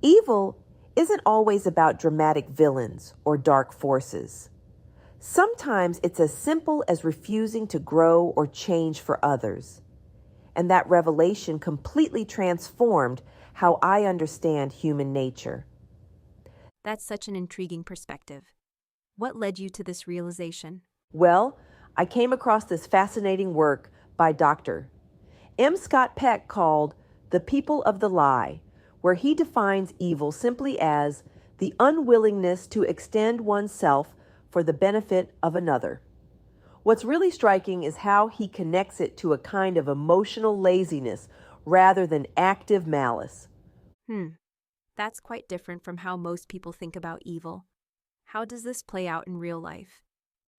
Evil isn't always about dramatic villains or dark forces. Sometimes it's as simple as refusing to grow or change for others. And that revelation completely transformed how I understand human nature. That's such an intriguing perspective. What led you to this realization? Well, I came across this fascinating work by Dr. M. Scott Peck called The People of the Lie, where he defines evil simply as the unwillingness to extend oneself for the benefit of another. What's really striking is how he connects it to a kind of emotional laziness rather than active malice. That's quite different from how most people think about evil. How does this play out in real life?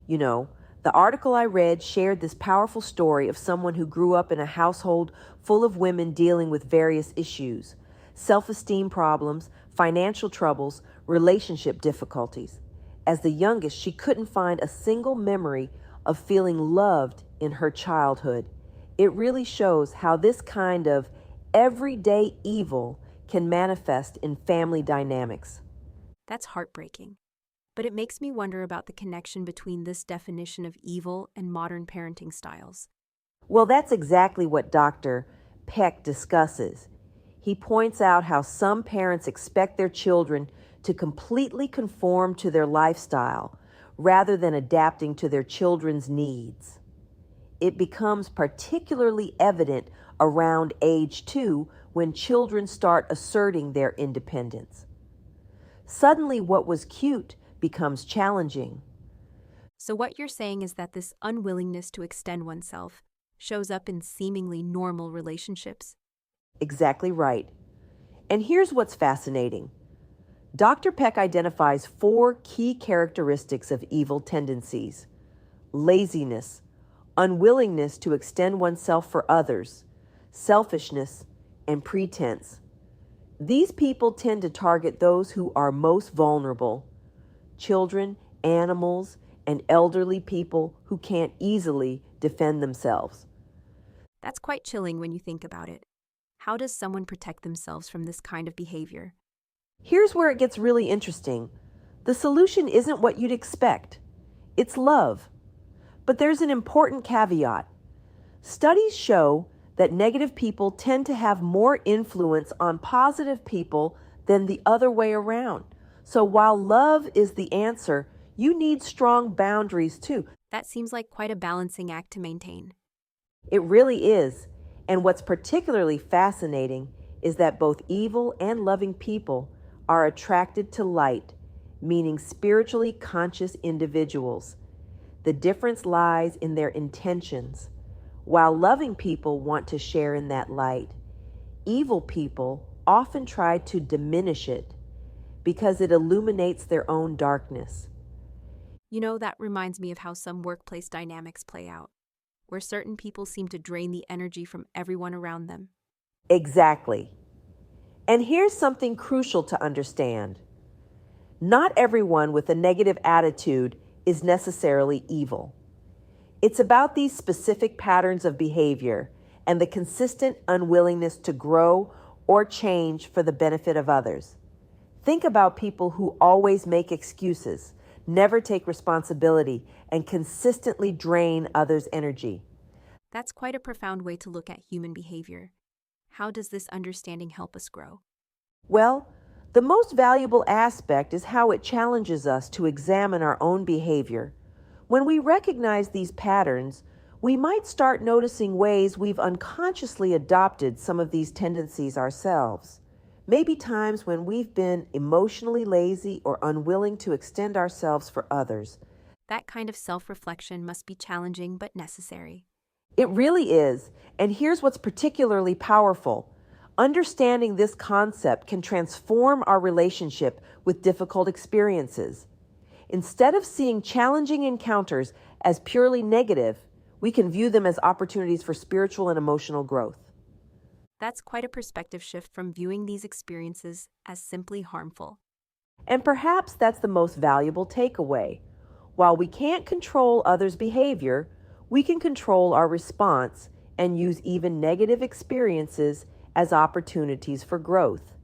You know, the article I read shared this powerful story of someone who grew up in a household full of women dealing with various issues: self-esteem problems, financial troubles, relationship difficulties. As the youngest, she couldn't find a single memory of feeling loved in her childhood. It really shows how this kind of everyday evil can manifest in family dynamics. That's heartbreaking. But it makes me wonder about the connection between this definition of evil and modern parenting styles. Well, that's exactly what Dr. Peck discusses. He points out how some parents expect their children to completely conform to their lifestyle rather than adapting to their children's needs. It becomes particularly evident around age 2 when children start asserting their independence. Suddenly, what was cute becomes challenging. So, what you're saying is that this unwillingness to extend oneself shows up in seemingly normal relationships? Exactly right. And here's what's fascinating. Dr. Peck identifies 4 key characteristics of evil tendencies: laziness, unwillingness to extend oneself for others, selfishness, and pretense. These people tend to target those who are most vulnerable: children, animals, and elderly people who can't easily defend themselves. That's quite chilling when you think about it. How does someone protect themselves from this kind of behavior? Here's where it gets really interesting. The solution isn't what you'd expect. It's love. But there's an important caveat. Studies show that negative people tend to have more influence on positive people than the other way around. So while love is the answer, you need strong boundaries too. That seems like quite a balancing act to maintain. It really is. And what's particularly fascinating is that both evil and loving people are attracted to light, meaning spiritually conscious individuals. The difference lies in their intentions. While loving people want to share in that light, evil people often try to diminish it because it illuminates their own darkness. You know, that reminds me of how some workplace dynamics play out, where certain people seem to drain the energy from everyone around them. Exactly. And here's something crucial to understand. Not everyone with a negative attitude is necessarily evil. It's about these specific patterns of behavior and the consistent unwillingness to grow or change for the benefit of others. Think about people who always make excuses, never take responsibility, and consistently drain others' energy. That's quite a profound way to look at human behavior. How does this understanding help us grow? Well, the most valuable aspect is how it challenges us to examine our own behavior. When we recognize these patterns, we might start noticing ways we've unconsciously adopted some of these tendencies ourselves. Maybe times when we've been emotionally lazy or unwilling to extend ourselves for others. That kind of self-reflection must be challenging but necessary. It really is. And here's what's particularly powerful. Understanding this concept can transform our relationship with difficult experiences. Instead of seeing challenging encounters as purely negative, we can view them as opportunities for spiritual and emotional growth. That's quite a perspective shift from viewing these experiences as simply harmful. And perhaps that's the most valuable takeaway. While we can't control others' behavior, we can control our response and use even negative experiences as opportunities for growth.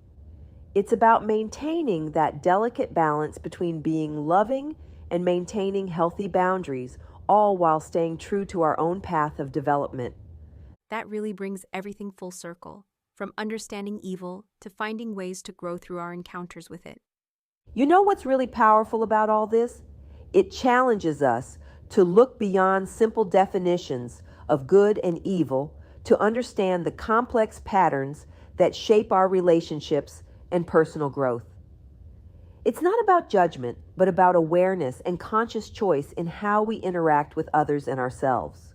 It's about maintaining that delicate balance between being loving and maintaining healthy boundaries, all while staying true to our own path of development. That really brings everything full circle, from understanding evil to finding ways to grow through our encounters with it. You know what's really powerful about all this? It challenges us to look beyond simple definitions of good and evil to understand the complex patterns that shape our relationships and personal growth. It's not about judgment, but about awareness and conscious choice in how we interact with others and ourselves.